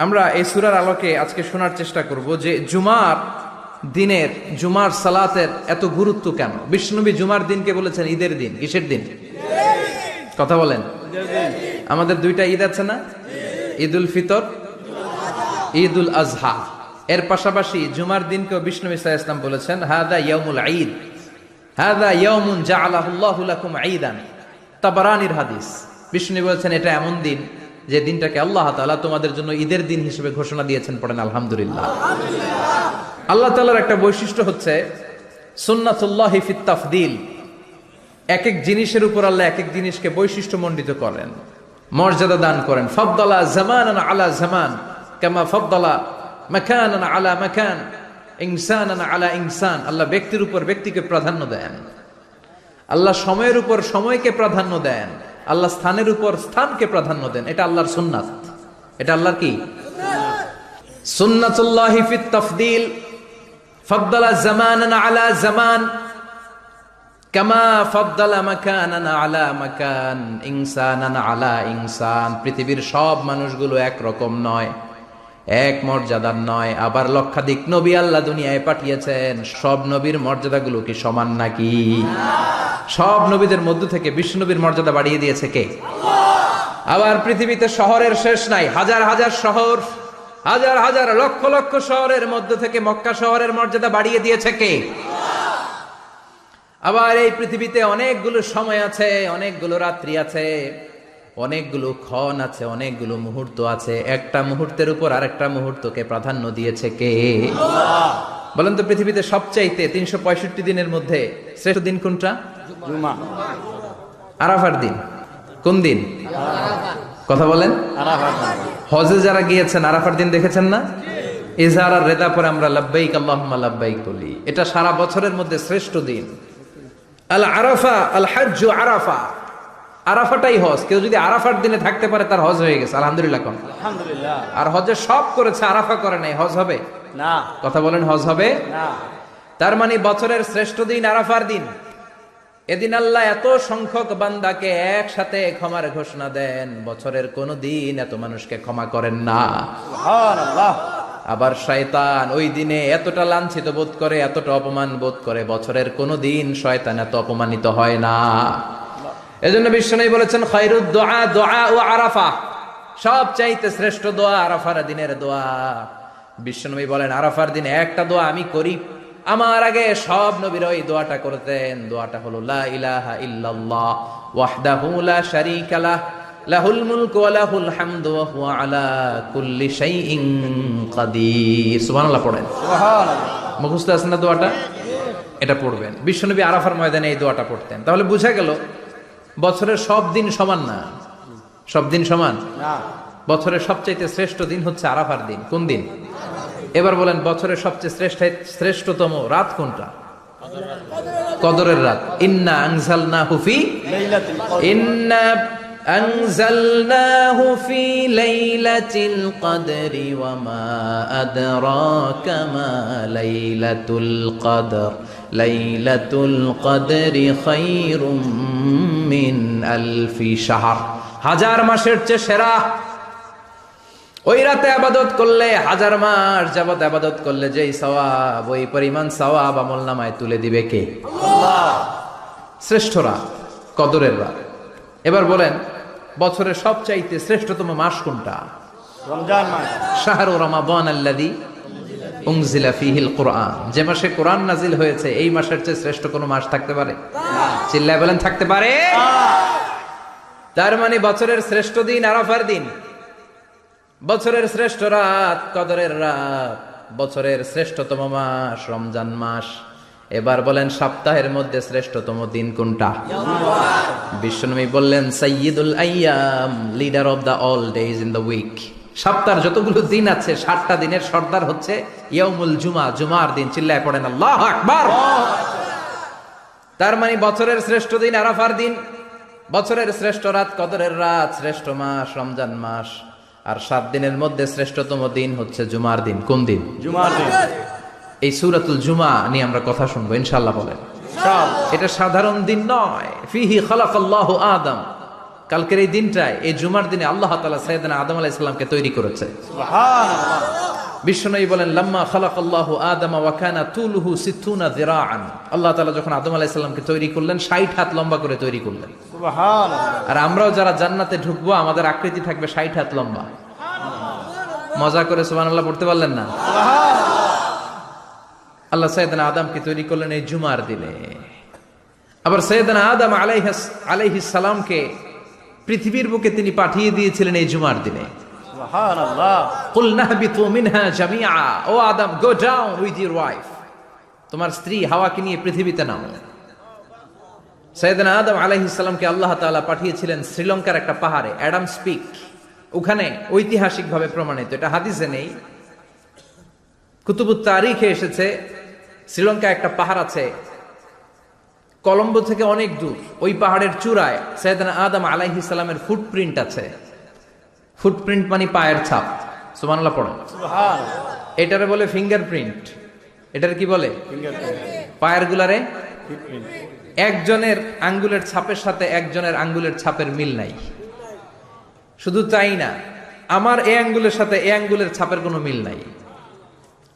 আমরা এই সূরার আলোকে আজকে শোনার চেষ্টা করব যে জুমার দিনের জুমার সালাতের এত গুরুত্ব কেন। বিশ্বনবী জুমার দিনকে বলেছেন ঈদের দিন। কিসের দিন? কথা বলেন। আমাদের দুইটা ঈদ আছে না, ঈদুল ফিতর, ঈদুল আজহা। এর পাশাপাশি জুমার দিনকেও বিশ্বনবী সাল্লাল্লাহু আলাইহি ওয়াসাল্লাম বলেছেন হাদা ইয়াউমুল ঈদ, হাদা ইয়াউমুন জাআলাহুল্লাহু লাকুম ঈদান। তাবারানির হাদিস। বিশ্বনবী বলেছেন এটা এমন দিন যে দিনটাকে আল্লাহ তাআলা তোমাদের জন্য ঈদের দিন হিসেবে ঘোষণা দিয়েছেন। পড়েন আলহামদুলিল্লাহ। আল্লাহ তাআলার একটা বৈশিষ্ট্য হচ্ছে সুন্নাতুল্লাহি ফিত তাফদিল। এক এক জিনিসের উপর আল্লাহ এক এক জিনিসকে বৈশিষ্ট্যমণ্ডিত করেন, মর্যাদা দান করেন। ফাদ্দালা জামানান আলা জামান কামা ফাদ্দালা মাকানান আলা মাকান, ইনসানান আলা ইনসান। আল্লাহ ব্যক্তির উপর ব্যক্তিকে প্রাধান্য দেন, আল্লাহ সময়ের উপর সময়কে প্রাধান্য দেন, আল্লাহ স্থানের উপর স্থানকে প্রাধান্য দেন। এটা আল্লাহর সুন্নাত। এটা আল্লাহর কি? সুন্নাতুল্লাহি ফিত তাফদিল। ফাদ্দালা জামানান আলা জামান কামা ফাদ্দালা মাকানান আলা মাকান, ইনসানান আলা ইনসান। পৃথিবীর সব মানুষগুলো এক রকম নয়, এক মর্যাদার নয়। আবার লক্ষাধিক নবী আল্লাহ দুনিয়ায় পাঠিয়েছেন, সব নবীর মর্যাদাগুলো কি সমান নাকি? সব নবীদের মধ্য থেকে বিশ্ব নবীর মর্যাদা বাড়িয়ে দিয়েছে কে? আবার পৃথিবীতে শহরের শেষ নাই। হাজার হাজার শহর, হাজার হাজার লক্ষ লক্ষ শহরের মধ্য থেকে মক্কা শহরের মর্যাদা বাড়িয়ে দিয়েছে কে? আবার এই পৃথিবীতে অনেকগুলো সময় আছে, অনেকগুলো রাত্রি আছে, অনেকগুলো ক্ষণ আছে, অনেকগুলো মুহূর্ত আছে। একটা মুহূর্তের উপর আরেকটা মুহূর্তকে প্রাধান্য দিয়েছে কে? বলেন তো, পৃথিবীতে সবচাইতে 365 দিনের মধ্যে শ্রেষ্ঠ দিন কোনটা? জুমা। আরাফার দিন। কোন দিন? কথা বলেন। হজে যারা গিয়েছেন আরাফার দিন দেখেছেন না? ইজহার আর রেদা পরে আমরা লাব্বাইক আল্লাহুম্মা লাব্বাইক বলি। এটা সারা বছরের মধ্যে শ্রেষ্ঠ দিন। আল আরাফা আল হাজ্জু আরাফা। আরাফাটাই হজ। কেউ যদি আরাফার দিনে থাকতে পারে তার হজ হয়ে গেছে। আলহামদুলিল্লাহ কোন? আলহামদুলিল্লাহ। আর হজে সব করেছে, আরাফা করে নাই, হজ হবে না। কথা বলেন, হজ হবে না। তার মানে বছরের শ্রেষ্ঠ দিন আরাফার দিন। এদিন আল্লাহ এত সংখ্যক বান্দাকে একসাথে ক্ষমার ঘোষণা দেন, বছরের কোন দিন এত মানুষকে ক্ষমা করেন না। সুবহানাল্লাহ। আবার শয়তান ওই দিনে এতটা লাঞ্ছিত বোধ করে, এতটা অপমান বোধ করে, বছরের কোন দিন শয়তান এত অপমানিত হয় না। এজন্য বিশ্বনবী বলেছেন খায়রুদ দুআ দুআ ও আরাফা। সব চাইতে শ্রেষ্ঠ দোয়া আরাফার দিনের দোয়া। বিশ্বনবী বলেন আরাফার দিনে একটা দোয়া আমি করি, আমার আগে সব নবীরা ওই দোয়াটা করতেন। দোয়াটা হলো লা ইলাহা ইল্লাল্লাহ ওয়াহদাহু লা শারীকা লাহ লাহুল মুলকু ওয়া লাহুল হামদু ওয়া হুয়া আলা কুল্লি শাইইন কাদির। সুবহানাল্লাহ পড়েন। সুবহানাল্লাহ। মুখস্থ আছে না দোয়াটা? এটা পড়বেন। বিশ্বনবী আরাফার ময়দানে এই দোয়াটা পড়তেন। তাহলে বোঝা গেল বছরের সব দিন সমান না। সব দিন সমান না। বছরের সবচেয়ে শ্রেষ্ঠ দিন হচ্ছে আরাফার দিন। কোন দিন? এবার বলেন বছরের সবচেয়ে শ্রেষ্ঠতম রাত কোনটা? কদরের রাত। ইন্না আনজালনাহু ফি লাইলাতিল কদর। ইন্না আনজালনাহু ফি লাইলাতিল কদরি ওয়া মা আদরাকা মা লাইলাতুল কদর। লাইলাতুল কদরি খায়রুম মিন আলফি শাহর। হাজার মাসের চেয়ে সেরা। ওই রাতে ইবাদত করলে, হাজার মাস যাবত ইবাদত করলে যেই সওয়াব, ওই পরিমাণ সওয়াব আমলনামায় তুলে দিবে কে? আল্লাহ। শ্রেষ্ঠ রাত, কদরের রাত। এবার বলেন বছরের সবচাইতে শ্রেষ্ঠতম মাস কোনটা? রমজান মাস। শাহরু রমাদান আল্লাযী উনজিলা ফীহিল কুরআন। যে মাসে কোরআন নাজিল হয়েছে, এই মাসের চেয়ে শ্রেষ্ঠ কোনো মাস থাকতে পারে? চিল্লায় বলেন থাকতে পারে? তার মানে বছরের শ্রেষ্ঠ দিন আরাফার দিন, বছরের শ্রেষ্ঠ রাত কদরের রাত, বছরের শ্রেষ্ঠতম মাস রমজান মাস। এবার বলেন সপ্তাহের মধ্যে শ্রেষ্ঠতম দিন কোনটা? বিশ্বনবী বললেন সাইয়্যিদুল আইয়াম, leader of the all days in the week. সপ্তাহের যতগুলো দিন আছে 7টা দিনের সর্দার হচ্ছে ইয়াউমুল জুমা, জুমার দিন। চিল্লায় পড়েন আল্লাহু আকবার। তার মানে বছরের শ্রেষ্ঠ দিন আরাফার দিন, বছরের শ্রেষ্ঠ রাত কদরের রাত, শ্রেষ্ঠ মাস রমজান মাস। আর 7 দিনের মধ্যে শ্রেষ্ঠতম দিন হচ্ছে জুমার দিন। কোন দিন? জুমার দিন। এই সূরাতুল জুমা নিয়ে আমরা কথা শুনবো ইনশাআল্লাহ। বলেন এটা সাধারণ দিন নয়। ফিহি খালাকাল্লাহু আদম কালকের এই দিনটায়, এই জুমার দিনে আল্লাহ তাআলা সাইয়েদনা আদম আলাইহিস সালামকে তৈরি করেছে। সুবহানাল্লাহ। বিশ্বনবী বলেন, লাম্মা খালাকাল্লাহু আদম ওয়া কানা তুলুহু 60 যিরাআন। আল্লাহ তাআলা যখন আদম আলাইহিস সালামকে তৈরি করলেন 60 হাত লম্বা করে তৈরি করলেন। সুবহানাল্লাহ। আর আমরাও যারা জান্নাতে ঢুকবো আমাদের আকৃতি থাকবে 60 হাত লম্বা। মজা করে সুবহানাল্লাহ পড়তে পারলেন না? আল্লাহ সাইয়েদনা আদমকে তৈরি করলেন এই জুমার দিনে। আবার সাইয়েদনা আদম আলাইহিস সালামকে পৃথিবীর বুকে তিনি পাঠিয়ে দিয়েছিলেন এই জুমার দিনে। সুবহানাল্লাহ। কুল নাহবিতু মিনহা জামিআ, ও Adam, go down with your wife, তোমার স্ত্রী হাওয়াকে নিয়ে পৃথিবীতে নামো। সাইয়েদনা আদম আলাইহিস সালামকে আল্লাহ তাআলা পাঠিয়েছিলেন শ্রীলঙ্কার একটা পাহাড়ে, অ্যাডামস পিক। ওখানে ঐতিহাসিকভাবে প্রমাণিত, এটা হাদিসে নেই, কুতুবুত তারিখে এসেছে। শ্রীলঙ্কায় একটা পাহাড় আছে, কলম্বো থেকে অনেক দূর। ওই পাহাড়ের চূড়ায় সাইয়েদনা আদম আলাইহিস সালামের ফুটপ্রিন্ট আছে। ফুটপ্রিন্ট মানে পায়ের ছাপ। সুবহানাল্লাহ পড়েন। সুবহানাল্লাহ। এটারে বলে ফিঙ্গারপ্রিন্ট। এটার কি বলে? পায়ের গুলারে একজনের আঙ্গুলের ছাপের সাথে একজনের আঙ্গুলের ছাপের মিল নাই। শুধু তাই না, আমার এই আঙ্গুলের সাথে এই আঙ্গুলের ছাপের কোনো মিল নাই।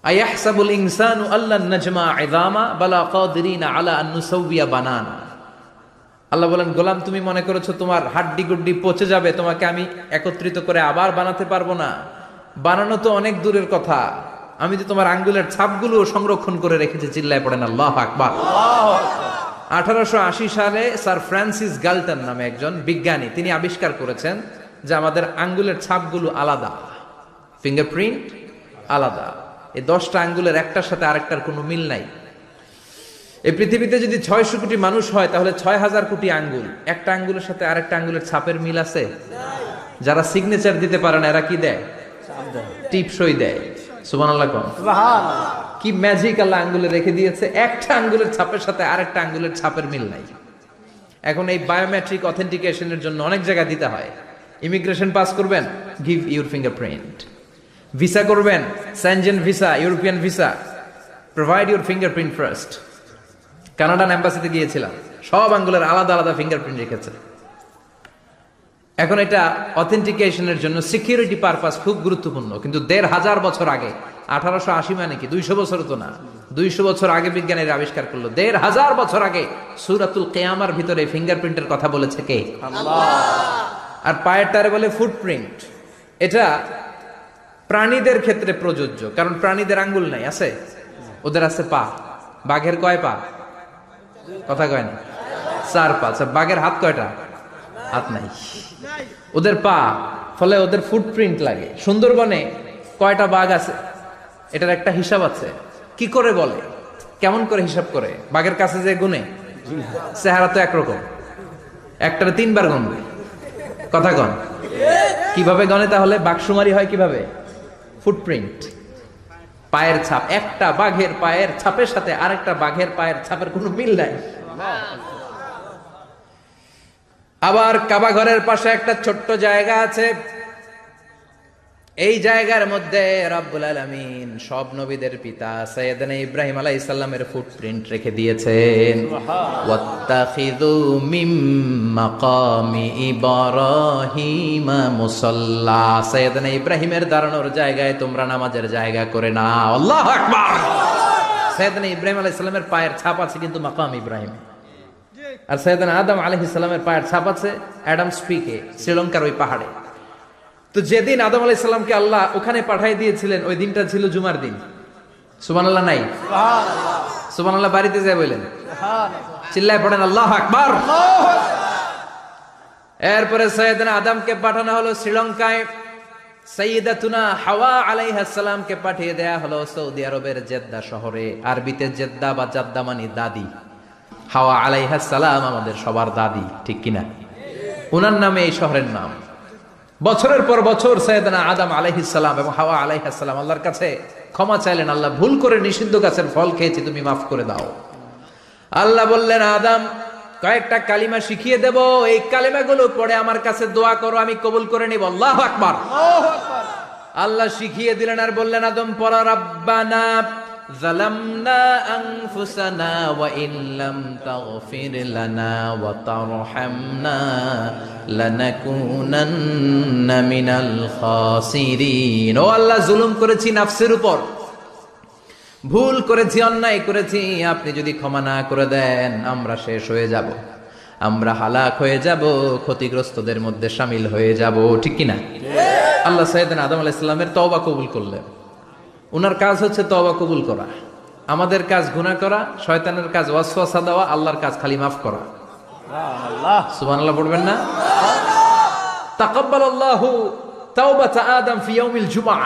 আয়াহসাবুল ইনসানু আল্লান নাজমা ইযামা বালা কাদিরিনা আলা আন নুসাউবিয়া বানানা। আল্লাহ বলেন, গোলাম, তুমি মনে করেছো তোমার হাড্ডি গুড্ডি পচে যাবে, তোমাকে আমি একত্রিত করে আবার বানাতে পারবো না? বানানো তো অনেক দূরের কথা, আমি তো তোমার আঙ্গুলের ছাপগুলো সংরক্ষণ করে রেখেছি। চিল্লায় পড়েন আল্লাহু আকবার। 1880 সালে স্যার ফ্রান্সিস গাল্টন নামে একজন বিজ্ঞানী, তিনি আবিষ্কার করেছেন যে আমাদের আঙ্গুলের ছাপগুলো আলাদা, ফিঙ্গারপ্রিন্ট আলাদা। এই 10টা আঙ্গুলের একটার সাথে আরেকটার কোনো মিল নাই। এই পৃথিবীতে যদি 600 কোটি মানুষ হয় তাহলে 6000 কোটি আঙ্গুল, একটা আঙ্গুলের সাথে আরেকটা আঙ্গুলের ছাপের মিল আছে? যারা সিগনেচার দিতে পারে না এরা কি দেয়? টিপসই দেয়। সুবহানাল্লাহ কোন? সুবহানাল্লাহ। কি ম্যাজিক আল্লাহ আঙ্গুলে রেখে দিয়েছে, একটা আঙ্গুলের ছাপের সাথে আরেকটা আঙ্গুলের ছাপের মিল নাই। এখন এই বায়োমেট্রিক অথেন্টিকেশনের জন্য অনেক জায়গায় দিতে হয়। ইমিগ্রেশন পাস করবেন, গিভ ইউর ফিঙ্গারপ্রিন্ট। ভিসা করবেন, Schengen visa, European visa, provide your fingerprint first. Canadian এম্বাসিতে গিয়েছিলাম, সব আঙ্গুলের আলাদা আলাদা ফিঙ্গারপ্রিন্ট রেখেছে। এখন এটা অথেন্টিকেশনের জন্য সিকিউরিটি পারপাস খুব গুরুত্বপূর্ণ। কিন্তু 1500 বছর আগে, 1880 মানে কি 200 বছর তো না, 200 বছর আগে বিজ্ঞানীরা আবিষ্কার করলো। 1500 বছর আগে সূরাতুল কিয়ামার ভিতরে ফিঙ্গারপ্রিন্টের কথা বলেছে কে? আল্লাহ। আর পায়েরটারে বলে ফুটপ্রিন্ট। এটা প্রাণীদের ক্ষেত্রে প্রযোজ্য, কারণ প্রাণীদের আঙ্গুল নাই, আছে? ওদের আছে পা। বাঘের কয় পা? কথা কয় না, 4 পা। বাঘের হাত কয়টা? হাত নাই, ওদের পা। ফলে ওদের ফুটপ্রিন্ট লাগে। সুন্দরবনে কয়টা বাঘ আছে এটার একটা হিসাব আছে। কি করে বলে, কেমন করে হিসাব করে? বাঘের কাছে যে গুনে, চেহারা তো একরকম, একটারে 3 বার গুনবে। কথা কন, কিভাবে গনে তাহলে? বাঘসুমারি হয় কিভাবে? ফুটপ্রিন্ট, পায়ের ছাপ। একটা বাঘের পায়ের ছাপের সাথে আরেকটা বাঘের পায়ের ছাপের কোনো মিল নাই। আবার কাবা ঘরের পাশে একটা ছোট্ট জায়গা আছে, এই জায়গার মধ্যে রব্বুল আলামিন সব নবীদের পিতা সাইয়েদনা ইব্রাহিম আলাইহিস সালামের ফুটপ্রিন্ট রেখে দিয়েছেন। ওয়াত্তাখিযু মিম মাকামি ইব্রাহিম মুসাল্লা, সাইয়েদনা ইব্রাহিমের দাঁড়ানোর জায়গায় তোমরা নামাজের জায়গা করে নাও। আল্লাহু আকবার। সাইয়েদনা ইব্রাহিম আলাইহিস সালামের পায়ের ছাপ আছে কিন্তু মাকাম ইব্রাহিম। আর সাইয়েদনা আদম আলাইহিস সালামের পায়ের ছাপ আছে অ্যাডামস পিকে, শ্রীলঙ্কার ওই পাহাড়ে। তো যেদিন আদম আলাইহিস সালামকে আল্লাহ ওখানে পাঠিয়ে দিয়েছিলেন ওই দিনটা ছিল জুমার দিন। সুবহানাল্লাহ নাই? সুবহানাল্লাহ। সুবহানাল্লাহ বাড়িতে যায় বলেন, সুবহানাল্লাহ। চিল্লায় পড়েন আল্লাহু আকবার। এরপরে সাইয়েদনা আদমকে পাঠানো হলো শ্রীলঙ্কায়। সাইয়্যিদাতুনা হাওয়া আলাইহাস সালামকে পাঠিয়ে দেয়া হলো সৌদি আরবের জেদ্দা শহরে। আরবিতে জেদ্দা বা জাদ্দা মানে দাদি। হাওয়া আলাইহাস সালাম আমাদের সবার দাদি, ঠিক কিনা? ওনার নামে এই শহরের নাম। বছরের পর বছর সাইয়েদনা আদম আলাইহিস সালাম এবং হাওয়া আলাইহাস সালাম আল্লাহর কাছে ক্ষমা চাইলেন, আল্লাহ ভুল করে নিষিদ্ধ গাছের ফল খেয়েছি, তুমি মাফ করে দাও। আল্লাহ বললেন, আদম কয়েকটা কালিমা শিখিয়ে দেব, এই কালিমাগুলো পড়ে আমার কাছে দোয়া করো, আমি কবুল করে নিব। আল্লাহু আকবার। আল্লাহ শিখিয়ে দিলেন আর বললেন, আদম পড়া, রাব্বানা যালামনা আনফুসানা ওয়া ইল্লাম তাগফির লানা ওয়া তারহামনা লানাকুনান্না মিনাল খাসিরিন। ও আল্লাহ, জুলুম করেছি নাফসের উপর, ভুল করেছি, অন্যায় করেছি, আপনি যদি ক্ষমা না করে দেন আমরা শেষ হয়ে যাব, আমরা হালাক হয়ে যাব, ক্ষতিগ্রস্তদের মধ্যে শামিল হয়ে যাব। ঠিক কিনা? আল্লাহ সাইয়েদনা আদম আলাইহিস সালামের তওবা কবুল করলেন। উনার কাজ হচ্ছে তওবা কবুল করা, আমাদের কাজ গুনাহ করা, শয়তানের কাজ ওয়াসওয়াসা দেওয়া, আল্লাহর কাজ খালি মাফ করা। আল্লাহ সুবহানাল্লাহ পড়বেন না? তাকাব্বালাল্লাহু তাওবাতা আদম ফি ইয়াউমিল জুমআহ।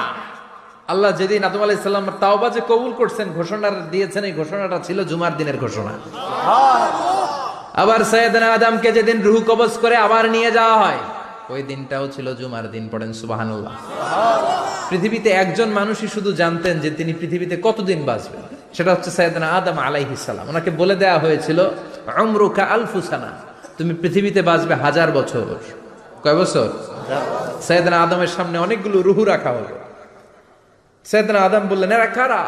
আল্লাহ যেদিন আদম আলাইহিস সালামের তাওবা যে কবুল করছেন, ঘোষণা দিয়েছেন, এই ঘোষণাটা ছিল জুমার দিনের ঘোষণা। আবার সাইয়েদনা আদমকে যেদিন রূহ কবজ করে আবার নিয়ে যাওয়া হয়, ওই দিনটাও ছিল জুমার দিন। পড়েন সুবহানাল্লাহ। পৃথিবীতে একজন মানুষই শুধু জানতেন যে তিনি পৃথিবীতে কতদিন বাঁচবেন, সেটা হচ্ছে সাইয়েদনা আদম আলাইহিস সালাম। ওনাকে বলে দেয়া হয়েছিল উমরুকা আলফু সানা, তুমি পৃথিবীতে বাঁচবে 1000 বছর। কয় বছর? সাইয়েদনা আদমের সামনে অনেকগুলো রূহ রাখা হলো। সাইয়েদনা আদম বললেন, এরা কারা?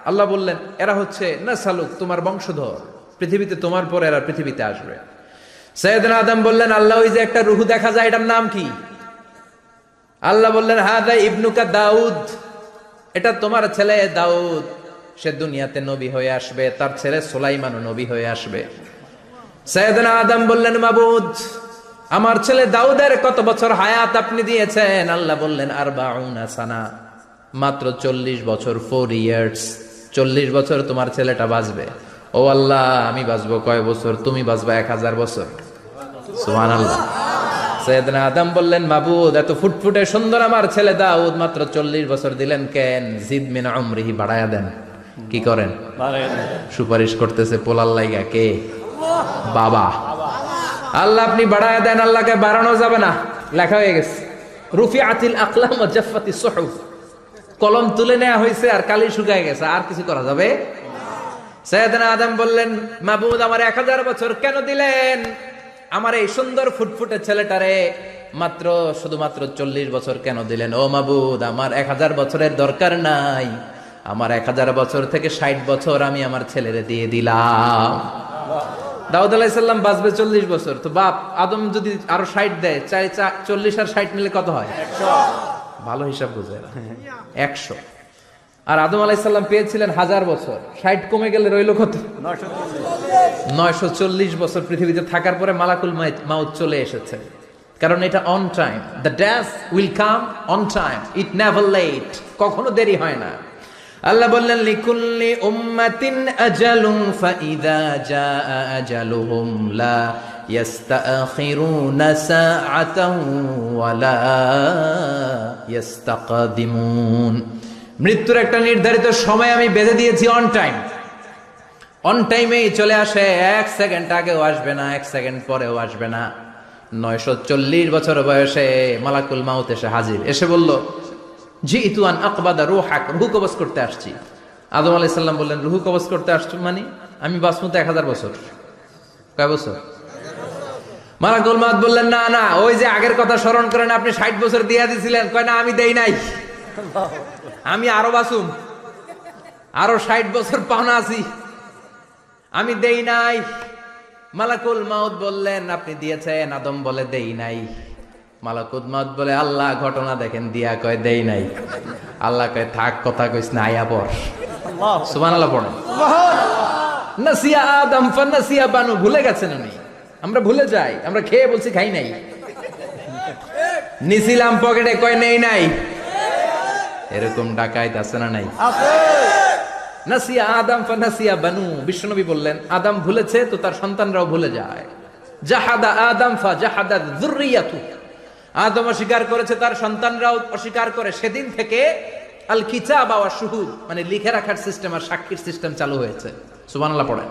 আল্লাহ বললেন, এরা হচ্ছে নাসালুক, তোমার বংশধর, পৃথিবীতে তোমার পরে এরা পৃথিবীতে আসবে। সাইয়েদনা আদম বললেন, আল্লাহ ওই যে একটা রূহ দেখা যায়, এটার নাম কি? আল্লাহ বললেন, হাদা ইবনুকা দাউদ, এটা তোমার ছেলে দাউদ, সে দুনিয়াতে নবী হয়ে আসবে, তার ছেলে সুলাইমানও নবী হয়ে আসবে। সাইয়েদনা আদম বললেন, মাবুদ, আমার ছেলে দাউদের কত বছর হায়াত আপনি দিয়েছেন? আল্লাহ বললেন, 40 সানা, মাত্র 40 বছর, 4 ইয়ার্স, 40 বছর তোমার ছেলেটা বাঁচবে। ও আল্লাহ, আমি বাঁচবো কয় বছর? তুমি বাঁচবা 1000 বছর। সুবহানাল্লাহ। সাইয়েদনা আদম বললেন, মাবুদ, এত ফুটফুটে সুন্দর আমার ছেলে দাউদ, মাত্র 40 বছর দিলেন কেন? জিদ মিন উমরিহি, বাড়ায়া দেন। কি করেন? সুপারিশ করতেছে পোলার লাইগা কে? বাবা। আল্লাহ আপনি বাড়ায়া দেন। আল্লাহকে বাড়ানো যাবে না, লেখা হয়ে গেছে। রুফিআতিল আকলাম ওয়া জাফফাতিস সুহুফ, কলম তুলে নেওয়া হয়েছে আর কালি শুকায় গেছে, আর কিছু করা যাবে? সাইয়েদনা আদম বললেন, মাবুদ, আমার 1000 বছর কেন দিলেন? আমার এই সুন্দর ফুটফুটে ছেলেটারে মাত্র শুধুমাত্র 40 বছর কেন দিলেন? ও মাবুদ, আমার 1000 বছরের দরকার নাই, আমার 1000 বছর থেকে 60 বছর আমি আমার ছেলেরে দিয়ে দিলাম। দাউদ আলাইহিস সালাম বাঁচবে 40 বছর, তো বাপ আদম যদি আরো 60 দেয়, 40 আর 60 মিলে কত হয়? 100। ভালো হিসাব বুঝে 100। আর আদম আলাইহিস সালাম পেয়েছিলেন 1000 বছর, 60 কমে গেলে রইল কত? 940 বছর পৃথিবীতে থাকার পরে মালাকুল মাউত চলে এসেছে। কারণ এটা on time, the death will come on time, it never late, কখনো দেরি হয় না। আল্লাহ বললেন, লিকুল্লি উম্মাতিন আজালুন ফাইদা জাআ আজালুহুম লা ইস্তাখিরুনা সাআতান ওয়া লা ইস্তাকদিমুন। মৃত্যুর একটা নির্ধারিত সময় আমি বেঁধে দিয়েছি, অন টাইম, অন টাইমেই চলে আসে, 1 সেকেন্ড আগেও আসবে না, 1 সেকেন্ড পরেও আসবে না। 940 বছর বয়সে মালাকুল মাউত এসে হাজির, এসে বলল, জিইতু আন আকবাদা রূহাক, রূহ কবজ করতে আসছি। আদম আলাইহিস সালাম বললেন, রূহ কবজ করতে আসছো মানে? আমি বাঁচবো তো 1000 বছর। কয় বছর? মালাকুল মাউত বললেন, না না, ওই যে আগের কথা স্মরণ করেন, আপনি 60 বছর দিয়া দিয়েছিলেন। কয় না, আমি দেই নাই, আমি আরো বাঁচুম, আরো 60 বছর পাওনা আছি, আমি দেই নাই। মালাকুল মাউত বললেন, আপনি দিয়েছেন। আদম বলে, দেই নাই। মালাকুল মাউত বলে, আল্লাহ ঘটনা দেখেন, দিয়া কয় দেই নাই। আল্লাহ কয়, থাক, কথা কইস না, আয়া পড়। সুবহানাল্লাহ পড়েন। নাসিয়া আদম ফানাসিয়া বানু, ভুলে গেছেন উনি, আমরা ভুলে যাই, আমরা খেয়ে বলছি খাই নাই, নিছিলাম পকেটে, কয় নেই নাই। এরকম ডাকাইত আছে না নাই? নাসিয়া আদম ফানাসিয়া বানু, বিশ্বনবী বললেন, আদম ভুলেছে তো তার সন্তানরাও ভুলে যায়। জাহাদা আদম ফাজাহাদা যুররিয়াতু, আদম অস্বীকার করেছে, তার সন্তানরাও অস্বীকার করে। সেদিন থেকে আল কিতাব ওয়া শুহুদ, মানে লিখে রাখার সিস্টেম আর সাক্ষীর সিস্টেম চালু হয়েছে। সুবহানাল্লাহ পড়েন।